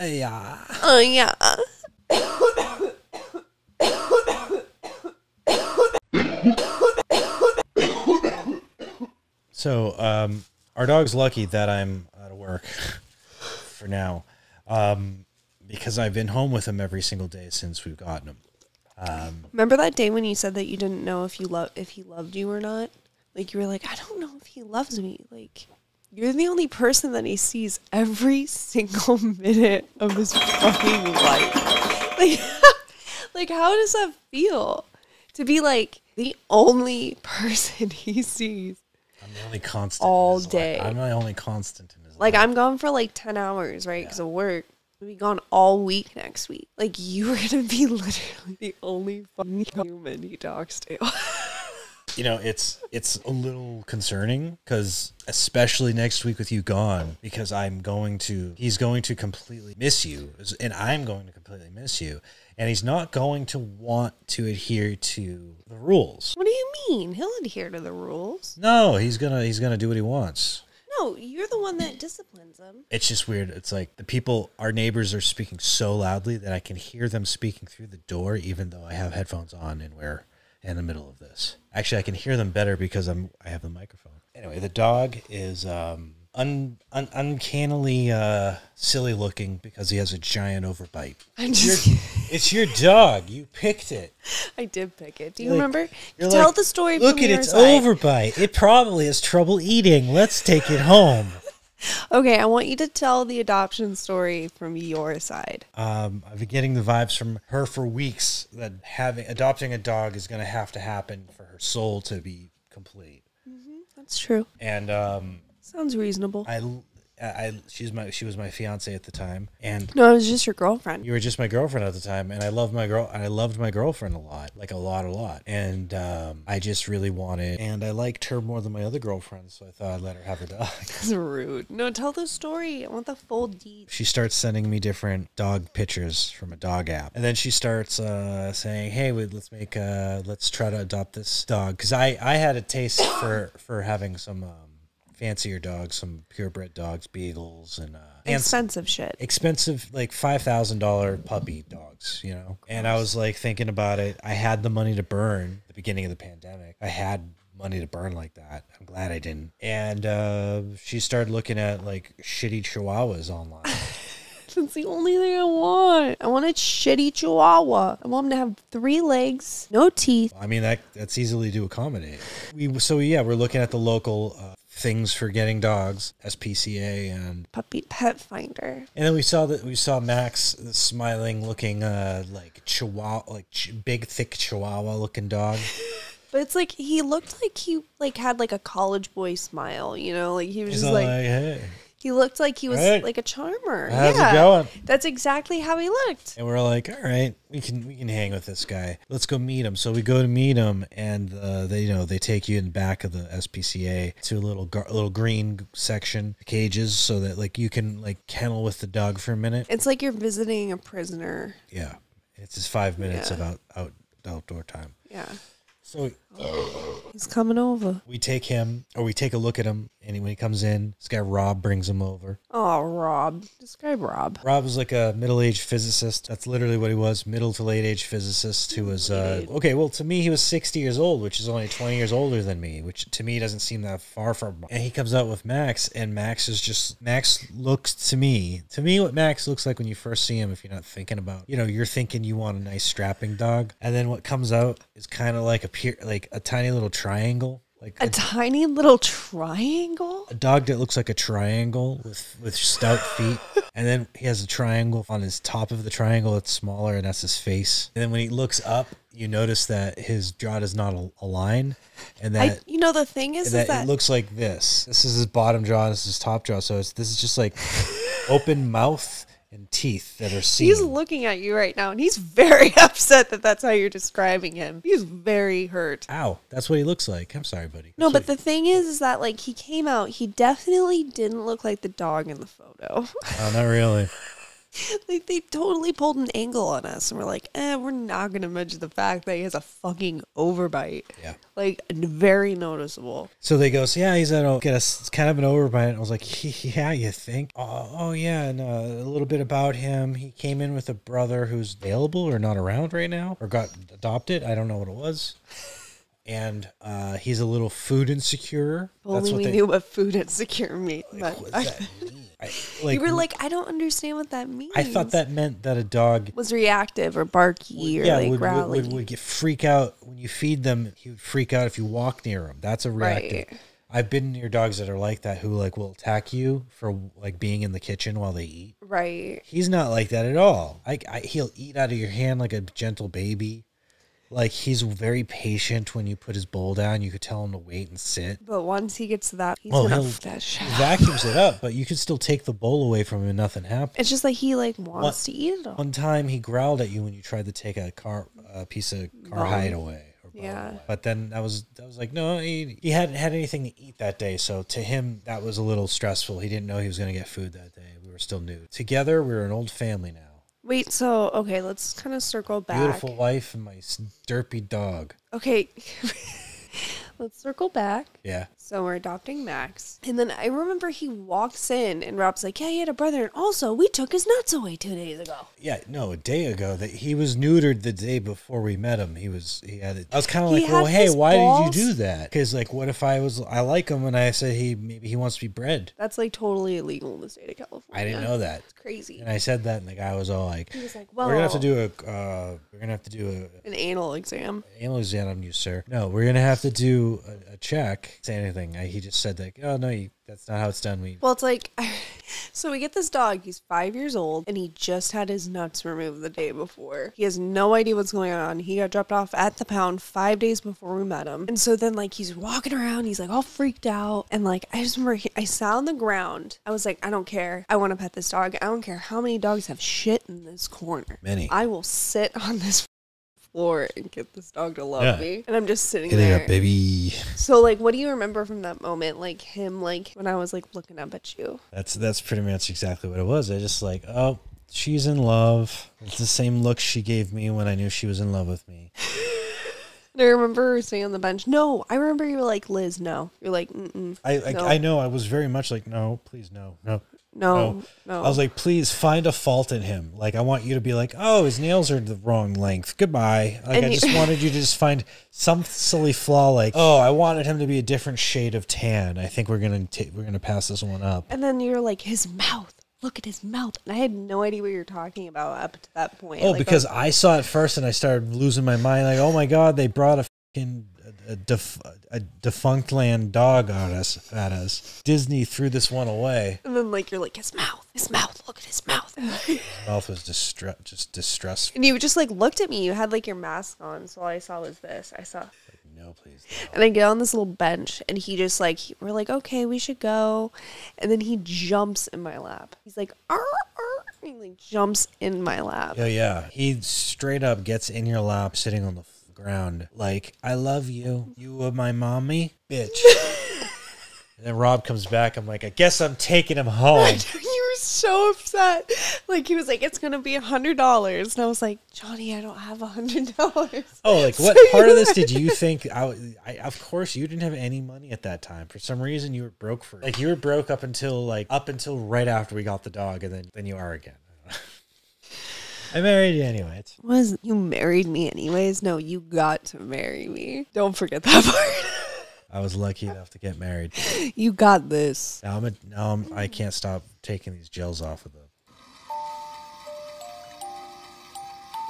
Yeah. Yeah. So, our dog's lucky that I'm out of work for now, because I've been home with him every single day since we've gotten him. Remember that day when you said that you didn't know if he loved you or not? Like, you were like, I don't know if he loves me. Like, you're the only person that he sees every single minute of his fucking life. Like, like, how does that feel? To be, like, the only person he sees. I'm the only constant all day. I'm the only constant in his life. Like, I'm gone for, like, 10 hours, right? Because of work. I'll be gone all week next week. Like, you are going to be literally the only fucking human he talks to. You know, it's a little concerning, because especially next week with you gone, because he's going to completely miss you, and I'm going to completely miss you, and he's not going to want to adhere to the rules. What do you mean? He'll adhere to the rules. No, he's gonna do what he wants. No, you're the one that disciplines him. It's just weird. It's like our neighbors are speaking so loudly that I can hear them speaking through the door, even though I have headphones on and we're in the middle of this. Actually, I can hear them better because I have the microphone. Anyway, the dog is uncannily silly looking because he has a giant overbite. It's your dog. You picked it. I did pick it. Do you remember? Tell like, the story. Look at its overbite. It probably has trouble eating. Let's take it home. Okay, I want you to tell the adoption story from your side. I've been getting the vibes from her for weeks that adopting a dog is going to happen for her soul to be complete. Mm-hmm, that's true. And sounds reasonable. she was my fiance at the time, and no, I was just your girlfriend. You were just my girlfriend at the time, and I loved my girlfriend a lot, like a lot, and I just really wanted, and I liked her more than my other girlfriends, so I thought I'd let her have a dog. That's rude. No, tell the story. I want the full deed. She starts sending me different dog pictures from a dog app, and then she starts saying, "Hey, let's try to adopt this dog," because I had a taste for having some fancier dogs, some purebred dogs, beagles, and expensive shit. Expensive, like $5,000 puppy dogs, you know? And I was like thinking about it. I had the money to burn at the beginning of the pandemic. I had money to burn like that. I'm glad I didn't. And she started looking at like shitty chihuahuas online. That's the only thing I want. I want a shitty chihuahua. I want him to have 3 legs, no teeth. I mean, that's easily to accommodate. We're looking at the local things for getting dogs, SPCA and Puppy Pet Finder. And then we saw Max, the smiling looking like chihuahua, like big thick chihuahua looking dog. But it's like he looked like he like had like a college boy smile, you know, like he was just like hey. He looked like he was like a charmer. How's it going? That's exactly how he looked. And we're like, all right, we can hang with this guy. Let's go meet him. So we go to meet him, and they take you in the back of the SPCA to a little green section, cages, so that like you can like kennel with the dog for a minute. It's like you're visiting a prisoner. Yeah, it's just 5 minutes of outdoor time. Yeah. So he's coming over. We take a look at him, and when he comes in, this guy Rob brings him over. Oh, Rob. Describe Rob. Rob was like a middle-aged physicist. That's literally what he was, middle to late-age physicist who was, to me, he was 60 years old, which is only 20 years older than me, which to me doesn't seem that far from. And he comes out with Max, and Max looks to me what Max looks like when you first see him, if you're not thinking about, you're thinking you want a nice strapping dog, and then what comes out is kind of like a tiny little triangle. Like a tiny little triangle? A dog that looks like a triangle with stout feet. And then he has a triangle on his top of the triangle that's smaller, and that's his face. And then when he looks up, you notice that his jaw does not align. And that the thing is that it looks like this. This is his bottom jaw, this is his top jaw. So this is just like open mouth and teeth that are seen. He's looking at you right now, and he's very upset that that's how you're describing him. He's very hurt. Ow, that's what he looks like. I'm sorry, buddy. No, but the thing is that, like, he came out, he definitely didn't look like the dog in the photo. Oh, not really. Like, they totally pulled an angle on us, and we're like, we're not gonna mention the fact that he has a fucking overbite. Yeah. Like, very noticeable. So they go, so yeah, he's it's kind of an overbite. I was like, yeah, you think? Oh yeah, and a little bit about him. He came in with a brother who's available or not around right now, or got adopted. I don't know what it was. And he's a little food insecure. Only we knew what food insecure meant. Like, you were like, I don't understand what that means. I thought that meant that a dog was reactive or barky or like growly. Would get freak out when you feed them. He would freak out if you walk near him. That's a reactive. Right. I've been near dogs that are like that, who like will attack you for like being in the kitchen while they eat. Right. He's not like that at all. He'll eat out of your hand like a gentle baby. Like, he's very patient when you put his bowl down. You could tell him to wait and sit. But once he gets to that, he's gonna he vacuums it up, but you could still take the bowl away from him and nothing happens. It's just like he like wants to eat it all. One time he growled at you when you tried to take a piece of car hide away. Yeah. But then I was like, no, he hadn't had anything to eat that day. So to him, that was a little stressful. He didn't know he was going to get food that day. We were still new. Together, we're an old family now. Wait, so, okay, let's kind of circle back. Beautiful wife and my derpy dog. Okay, let's circle back. Yeah. So we're adopting Max. And then I remember he walks in and Rob's like, yeah, he had a brother. And also, we took his nuts away 2 days ago. Yeah, no, a day ago. That he was neutered the day before we met him. He had it. I was kind of like, well, hey, why did you do that? Because, like, what if I like him and I said maybe he wants to be bred? That's, like, totally illegal in the state of California. I didn't know that. It's crazy. And I said that, and the guy was all like, he was like, well, we're gonna have to do an anal exam. Anal exam on you, sir. No, we're gonna have to do a check. Say anything. He just said like, oh no, that's not how it's done. Well, it's like, so we get this dog. He's 5 years old, and he just had his nuts removed the day before. He has no idea what's going on. He got dropped off at the pound 5 days before we met him. And so then, like, he's walking around. He's, like, all freaked out. And, like, I just remember I sat on the ground. I was like, I don't care. I want to pet this dog. I don't care how many dogs have shit in this corner. Many. I will sit on this floor and get this dog to love me. And I'm just sitting Get there. It up, baby. So, like, what do you remember from that moment? Like, him, like, when I was, like, looking up at you? That's pretty much exactly what it was. I just like, oh, she's in love. It's the same look she gave me when I knew she was in love with me. And I remember her sitting on the bench. No, I remember you were like, Liz, no. You're like, no. I know. I was very much like, no, please, no. No. I was like, please find a fault in him. Like, I want you to be like, oh, his nails are the wrong length. Goodbye. Like, I just wanted you to just find some silly flaw. Like, oh, I wanted him to be a different shade of tan. I think we're gonna pass this one up. And then you're like, his mouth. Look at his mouth. And I had no idea what you were talking about up to that point. Oh, like, because I saw it first and I started losing my mind. Like, oh my God, they brought a defunct land dog at us. Disney threw this one away. And then, like, you're like, his mouth, look at his mouth. His mouth was just distressed. And you just, like, looked at me. You had, like, your mask on, so all I saw was this. Like, no, please. No. And I get on this little bench, and he just, like, we're like, okay, we should go. And then he jumps in my lap. He's like, arr, arr. And he, like, jumps in my lap. Yeah. He straight up gets in your lap, sitting on the ground, like, I love you. You are my mommy, bitch. And then Rob comes back. I'm like, I guess I'm taking him home. You were so upset. Like, he was like, it's gonna be $100, and I was like, Johnny, I don't have $100. Oh, like, what part of this did you think? Of course, you didn't have any money at that time. For some reason, you were broke you were broke up until right after we got the dog, and then you are again. I married you anyway. You married me anyways? No, you got to marry me. Don't forget that part. I was lucky enough to get married. You got this. I can't stop taking these gels off of them. What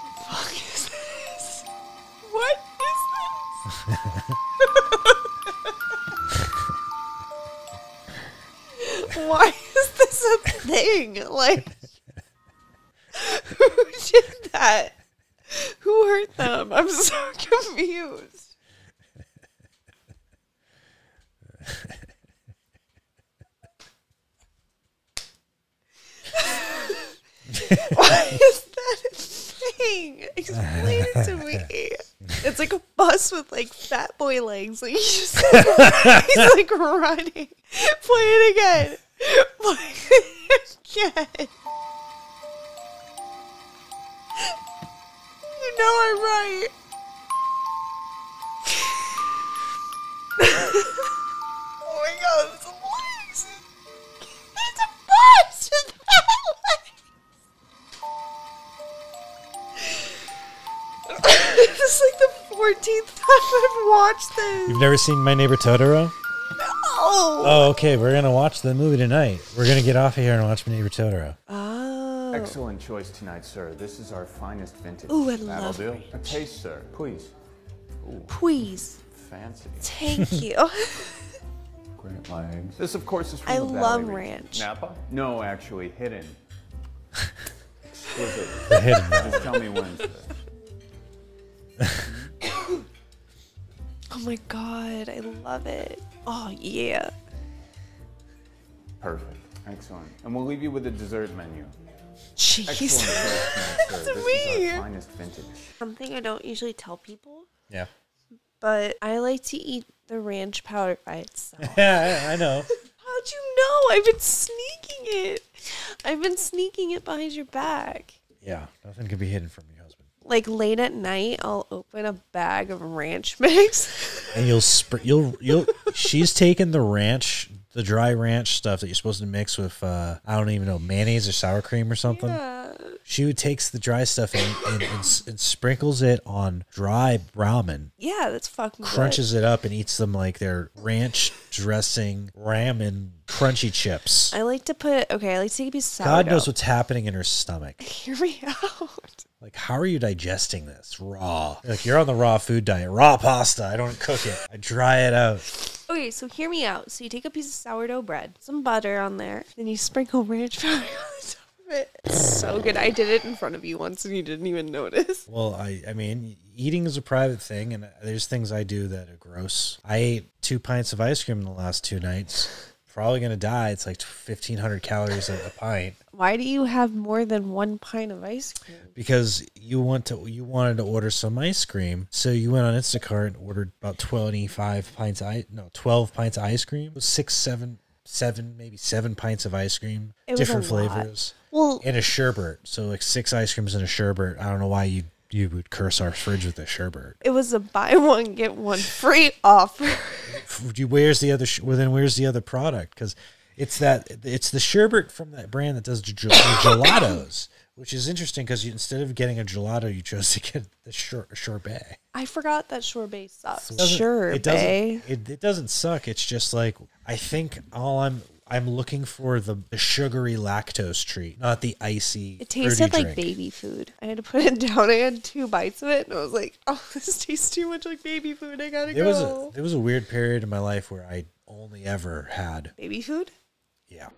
the fuck is this? What is this? Why is this a thing? Like, who did that? Who hurt them? I'm so confused. Why is that a thing? Explain it to me. It's like a bus with like fat boy legs. Like he's like running. Play it again. Play it again. You know I'm right. Oh my god, it's a legs. It's a box with legs. This is like the 14th time I've watched this. You've never seen My Neighbor Totoro? No. Oh, okay. We're gonna watch the movie tonight. We're gonna get off of here and watch My Neighbor Totoro. Oh. Excellent choice tonight, sir. This is our finest vintage. Ooh, I That'll love do. ranch. A taste, sir, please. Ooh, Please. fancy. Thank you. Great legs. This, of course, is from I the Valley love region. ranch. Napa? No, actually, hidden. Exquisite. The hidden one. Just tell me Wednesday. Oh my god, I love it. Oh yeah. Perfect. Excellent. And we'll leave you with a dessert menu. Jeez. Excellent choice tonight, sir. To This me. is our finest vintage. Something I don't usually tell people, Yeah. but I like to eat the ranch powder by itself. Yeah, I know. How'd you know? I've been sneaking it. I've been sneaking it behind your back. Yeah, nothing can be hidden from your husband. Like late at night, I'll open a bag of ranch mix. And she's taken the ranch, the dry ranch stuff that you're supposed to mix with, I don't even know, mayonnaise or sour cream or something. Yeah. She takes the dry stuff and sprinkles it on dry ramen, Yeah, that's fucking crunches it up and eats them like they're ranch dressing ramen crunchy chips. I like to take a piece of sourdough. God knows what's happening in her stomach. Hear me out. Like, how are you digesting this raw? Like, you're on the raw food diet. Raw pasta. I don't cook it. I dry it out. Okay, so hear me out. So you take a piece of sourdough bread, some butter on there, then you sprinkle ranch powder on the top of it. It's so good. I did it in front of you once and you didn't even notice. Well, I mean, eating is a private thing, and there's things I do that are gross. I ate 2 pints of ice cream in the last 2 nights. Probably going to die. It's like 1,500 calories a pint. Why do you have more than 1 pint of ice cream? Because you wanted to order some ice cream, so you went on Instacart and ordered about 12 pints of ice cream. It was 7 pints of ice cream, It was different a lot. flavors, Well, and a sherbet. So like 6 ice creams and a sherbet. I don't know why you would curse our fridge with a sherbet. it was a buy one get one free offer. Where's the other? Then where's the other product? Because it's the sherbet from that brand that does gelatos, which is interesting because instead of getting a gelato, you chose to get the sorbet. I forgot that sorbet sucks. It doesn't suck. It's just like, I think I'm looking for the sugary lactose treat, not the icy. It tasted fruity like drink. baby food. I had to put it down. I had 2 bites of it, and I was like, "Oh, this tastes too much like baby food. I gotta go." There was a weird period in my life where I only ever had Baby food? yeah.